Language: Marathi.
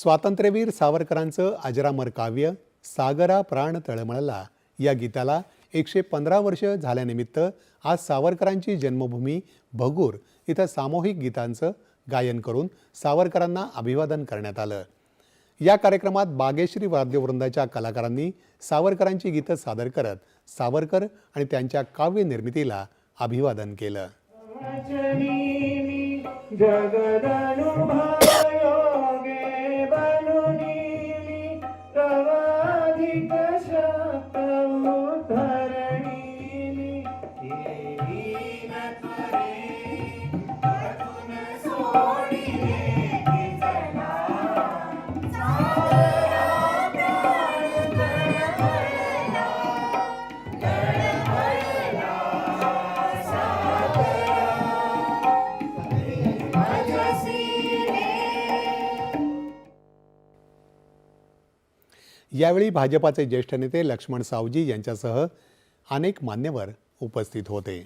स्वातंत्र्यवीर सावरकरांचं अजरामर काव्य सागरा प्राण तळमळला या गीताला 115 वर्ष झाल्यानिमित्त आज सावरकरांची जन्मभूमी भगूर इथं सामूहिक गीतांचं गायन करून सावरकरांना अभिवादन करण्यात आलं। या कार्यक्रमात बागेश्री वाद्यवृंदाच्या कलाकारांनी सावरकरांची गीतं सादर करत सावरकर आणि त्यांच्या काव्य निर्मितीला अभिवादन केलं। यावेळी भाजपाचे ज्येष्ठ नेते लक्ष्मण सावजी यांच्यासह अनेक मान्यवर उपस्थित होते।